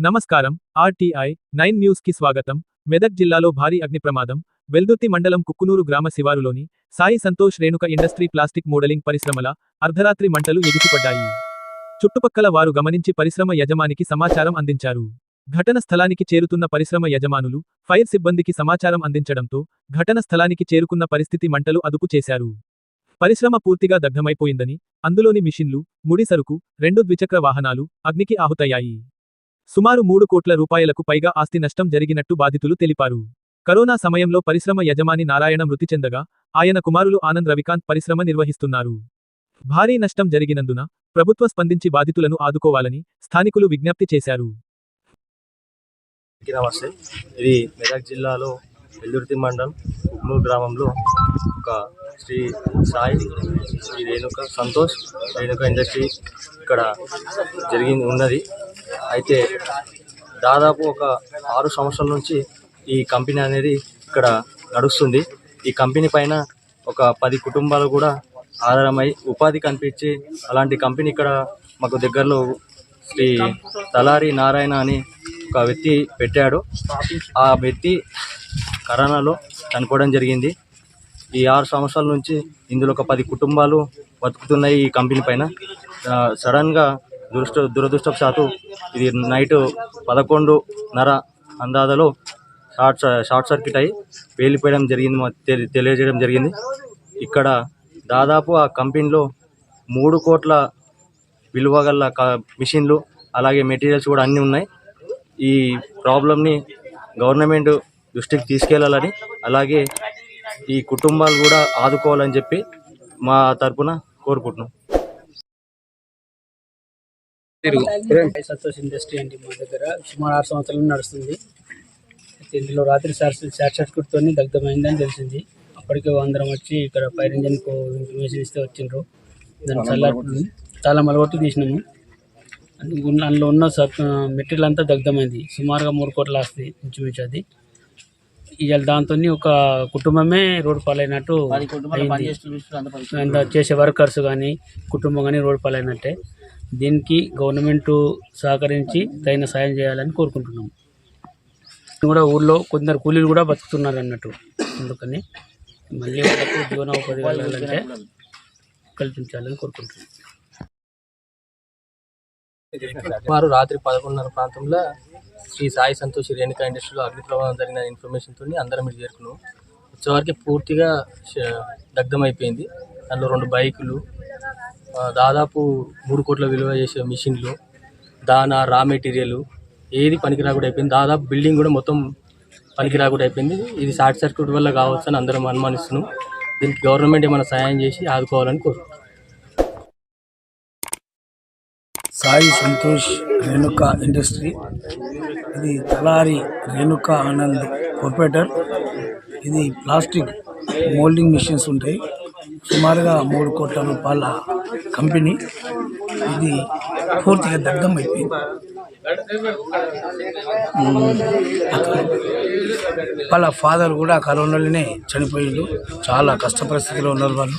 నమస్కారం. RTI 9 news కి స్వాగతం. మెదక్ జిల్లాలో భారీ అగ్ని ప్రమాదం. వెల్దుర్తి మండలం కుక్కునూరు గ్రామ శివారులోని Sai Santosh Renuka industry plastic modelling పరిశ్రమల అర్ధరాత్రి మంటలు ఎగిసిపడ్డాయి. చుట్టుపక్కల వారు గమనించి పరిశ్రమ యజమానికి సమాచారం అందించారు. ఘటన స్థలానికి చేరుతున్న పరిశ్రమ యజమానులు ఫైర్ సిబ్బందికి సమాచారం అందించడంతో ఘటన స్థలానికి చేరుకున్న పరిస్థితి మంటలు అదుపు చేశారు. పరిశ్రమ పూర్తిగా దగ్ధమైపోయిందని, అందులోని మిషన్లు, ముడి సరుకు, 2 ద్విచక్ర వాహనాలు అగ్నికి ఆహుతయ్యాయి. సుమారు 3 కోట్ల రూపాయలకు పైగా ఆస్తి నష్టం జరిగినట్టు బాధితులు తెలిపారు. కరోనా సమయంలో పరిశ్రమ యజమాని నారాయణ మృతి చెందగా, ఆయన కుమారులు ఆనంద్ రవికాంత్ పరిశ్రమ నిర్వహిస్తున్నారు. భారీ నష్టం జరిగినందున ప్రభుత్వ స్పందించి బాధితులను ఆదుకోవాలని స్థానికులు విజ్ఞప్తి చేశారు. నమస్తే. ఇది మెదక్ జిల్లాలో వెల్దుర్తి మండలం కుక్కునూరు గ్రామంలో ఒక శ్రీ సాయి శ్రీ రేణుక సంతోష్ రేణుక ఇండస్ట్రీ ఇక్కడ ఉన్నది. అయితే దాదాపు ఒక 6 సంవత్సరాల నుంచి ఈ కంపెనీ అనేది ఇక్కడ నడుస్తుంది. ఈ కంపెనీ పైన ఒక 10 కుటుంబాలు కూడా ఆధారమై ఉపాధి కల్పించి అలాంటి కంపెనీ ఇక్కడ మాకు దగ్గరలో శ్రీ తలారి నారాయణ అని ఒక వ్యక్తి పెట్టాడు. ఆ వ్యక్తి కరోనాలో చనిపోవడం జరిగింది. ఈ 6 సంవత్సరాల నుంచి ఇందులో ఒక 10 కుటుంబాలు బతుకుతున్నాయి ఈ కంపెనీ పైన. సడన్గా దురదృష్టవశాత్తు ఇది నైట్ 11:30 అందాజలో షార్ట్ సర్క్యూట్ అయ్యి పేలిపోయడం జరిగింది, తెలియజేయడం జరిగింది. ఇక్కడ దాదాపు ఆ కంపెనీలో 3 కోట్ల విలువ గల మిషన్లు అలాగే మెటీరియల్స్ కూడా అన్నీ ఉన్నాయి. ఈ ప్రాబ్లమ్ని గవర్నమెంట్ దృష్టికి తీసుకెళ్లాలని, అలాగే ఈ కుటుంబాలు కూడా ఆదుకోవాలని చెప్పి మా తరపున కోరుకుంటున్నాం. సంతోష్ ఇండస్ట్రీ అంటే మా దగ్గర సుమారు 6 సంవత్సరాలు నడుస్తుంది. అయితే ఇందులో రాత్రి షార్ట్ సర్క్యూట్తో దగ్ధమైందని తెలిసింది. అప్పటికే అందరం వచ్చి ఇక్కడ ఫైర్ ఇంజన్కు ఇన్ఫర్మేషన్ ఇస్తే వచ్చిండ్రు. దాన్ని చాలా మలగొట్టి తీసినాము. అందులో ఉన్న మెటీరియల్ అంతా దగ్ధమైంది. సుమారుగా 3 కోట్ల ఆస్తి ఇంచుమించు అది. ఇవాళ దాంతో ఒక కుటుంబమే రోడ్డు పాలైనట్టు చేసే వర్కర్స్ కానీ కుటుంబం కానీ రోడ్డు పాలైనట్టే. దీనికి గవర్నమెంట్ సహకరించి తగిన సాయం చేయాలని కోరుకుంటున్నాము. కూడా ఊళ్ళో కొందరు కూలీలు కూడా బతుకుతున్నారు అన్నట్టు. అందుకని మళ్ళీ వాళ్ళకు జీవనోపాధి కలగాలంటే కల్పించాలని కోరుకుంటున్నాం. వారు రాత్రి 11:30 ప్రాంతంలో శ్రీ సాయి సంతోష్ రేణుక ఇండస్ట్రీలో అగ్ని ప్రమాదం జరిగిన ఇన్ఫర్మేషన్తో అందరం మీరు చేరుకున్నాం. వచ్చేవారికి పూర్తిగా దగ్ధమైపోయింది. దాంట్లో 2 బైకులు, దాదాపు 3 కోట్ల విలువ చేసే మిషన్లు, దానా రా మెటీరియల్ ఏది పనికి రాకుండా అయిపోయింది. దాదాపు బిల్డింగ్ కూడా మొత్తం పనికి రాకుండా అయిపోయింది. ఇది షార్ట్ సర్క్యూట్ వల్ల కావచ్చు అని అందరం అనుమానిస్తున్నాం. దీనికి గవర్నమెంట్ ఏమైనా సహాయం చేసి ఆదుకోవాలని కోరుకుంటున్నాం. సాయి సంతోష్ రేణుక ఇండస్ట్రీ, ఇది తలారి రేణుక ఆనంద్ కార్పొరేటర్. ఇది ప్లాస్టిక్ మోల్డింగ్ మిషన్స్ ఉంటాయి. సుమారుగా 3 కోట్ల రూపాయల కంపెనీ. ఇది పూర్తిగా దగ్ధం అయిపోయింది. వాళ్ళ ఫాదర్ కూడా కరోనాలోనే చనిపోయిండు. చాలా కష్ట పరిస్థితిలో ఉన్నారు వాళ్ళు.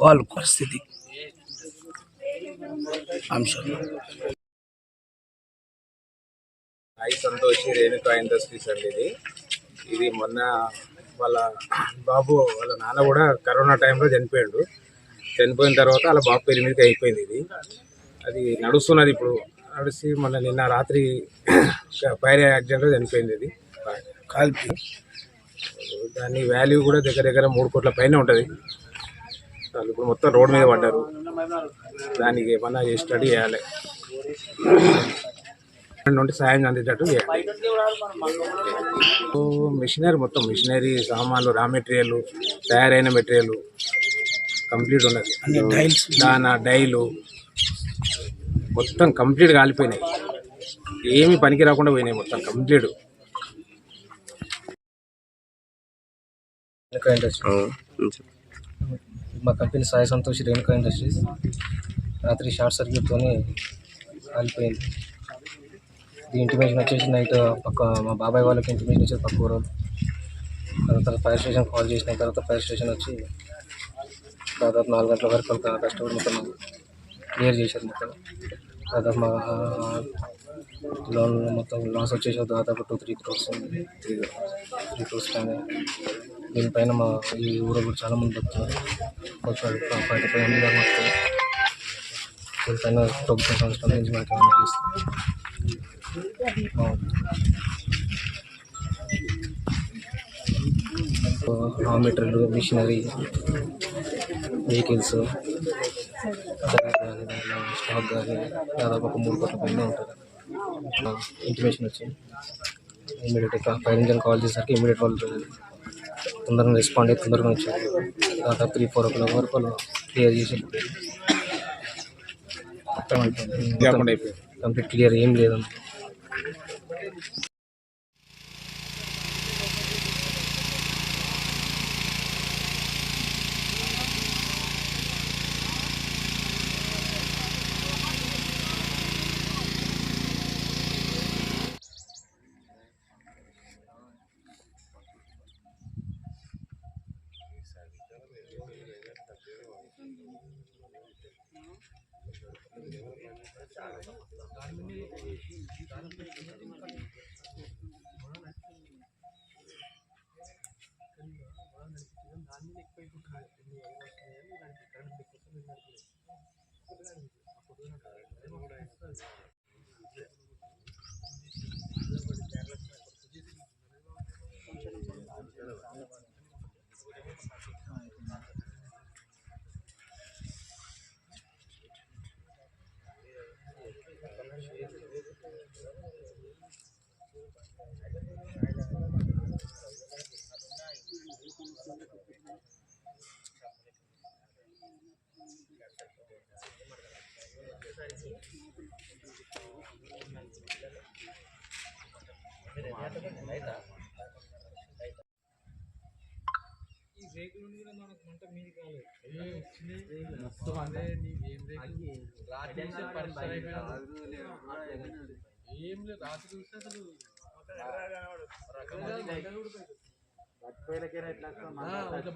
వాళ్ళ పరిస్థితి అంశంలో సాయి సంతోష్ రేణుకా ఇండస్ట్రీస్ అండి. ఇది మొన్న వాళ్ళ బాబు వాళ్ళ నాన్న కూడా కరోనా టైంలో చనిపోయాడు. చనిపోయిన తర్వాత వాళ్ళ బాబు పేరు మీదకి అయిపోయింది. అది నడుస్తున్నది. ఇప్పుడు నడిచి నిన్న రాత్రి ఫైర్ యాక్సిడెంట్లో చనిపోయింది. అది కాల్పి దాని వాల్యూ కూడా దగ్గర 3 కోట్ల పైన ఉంటుంది. వాళ్ళు ఇప్పుడు మొత్తం రోడ్ మీద పడ్డారు. దానికి ఏమన్నా స్టడీ చేయాలి, నుండి సాయం అందేటట్టు చేయాలి. మిషనరీ మొత్తం మిషనరీ సామాన్లు, రా మెటీరియల్, తయారైన మెటీరియల్ కంప్లీట్ ఉన్నది. దానా డైలు మొత్తం కంప్లీట్ కాలిపోయినాయి. ఏమీ పనికి రాకుండా పోయినాయి మొత్తం కంప్లీట్. మా కంపెనీ సాయి సంతోష్ రేణుకా ఇండస్ట్రీస్ రాత్రి షార్ట్ సర్క్యూట్తో కాలిపోయింది. ఈ ఇంటిమేషన్ వచ్చేసి నైట్ పక్క మా బాబాయ్ వాళ్ళకి ఇంటిమేషన్ వచ్చేది పక్క ఊరు. తర్వాత ఫైర్ స్టేషన్ కాల్ చేసిన తర్వాత ఫైర్ స్టేషన్ వచ్చి దాదాపు 4 గంటల వరకు వాళ్ళకి కష్టపడి మొత్తం క్లియర్ చేశారు. మొత్తం దాదాపు మా లోన్ మొత్తం లాస్ వచ్చేసి దాదాపు 2-3 crores ఉంది. 3 crores పైన. దీనిపైన మా ఈ ఊరు కూడా చాలా మంది బతున్నారు. కొంచెం 45 మంది దాకా వస్తారు. దీనిపైన ప్రభుత్వ సంస్థల నుంచి మనకి ఏమైనా చేస్తుంది. రా మెటీరియల్, మిషనరీ, వెహికల్స్ కానీ దాంట్లో స్టాక్ కానీ దాదాపు ఒక 3 కోట్ల పైన ఉంటుంది. ఇంటిమేషన్ వచ్చింది. ఇమీడియట్గా ఫైర్ ఇంజిన్ కాల్ చేసరికి ఇమీడియట్ వాళ్ళు తొందరగా రెస్పాండ్ అయ్యి తొందరగా వచ్చారు. దాదాపు 3-4 o'clock వరకు వాళ్ళు క్లియర్ చేసి కంప్లీట్ క్లియర్ ఏం లేదండి.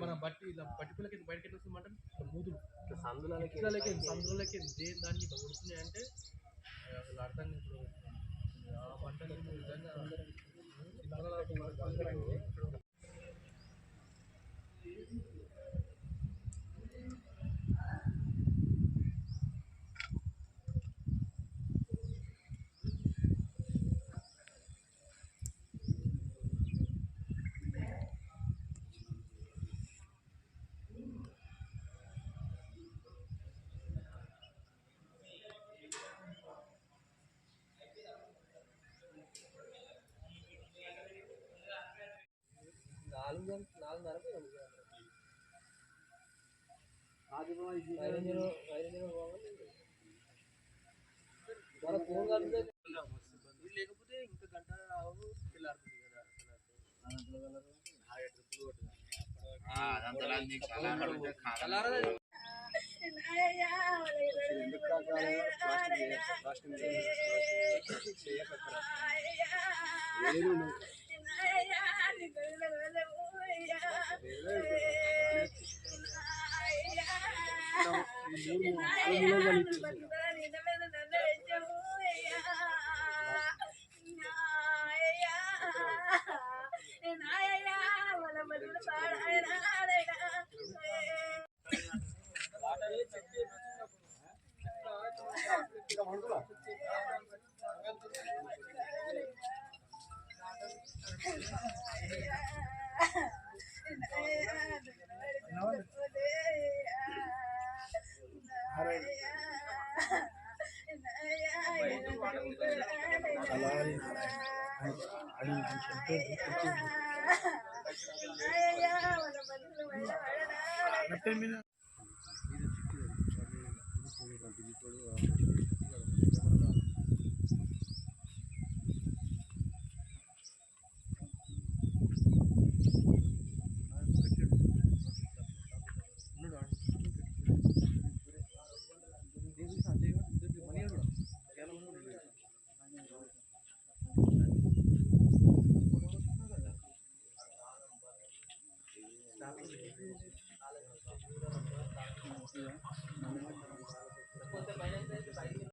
మన బట్టి ఇలా బట్టి పిల్లకి బయటకి ఎట్లా వస్తుందంటే మూతులు సందులకి దాన్ని ఉడుతున్నాయి అంటే అసలు అర్థం ఇప్పుడు ఆ పంటలు నిజంగా లేకపోతే ఇంకా గంట తెల్లారుతుంది కదా. పైన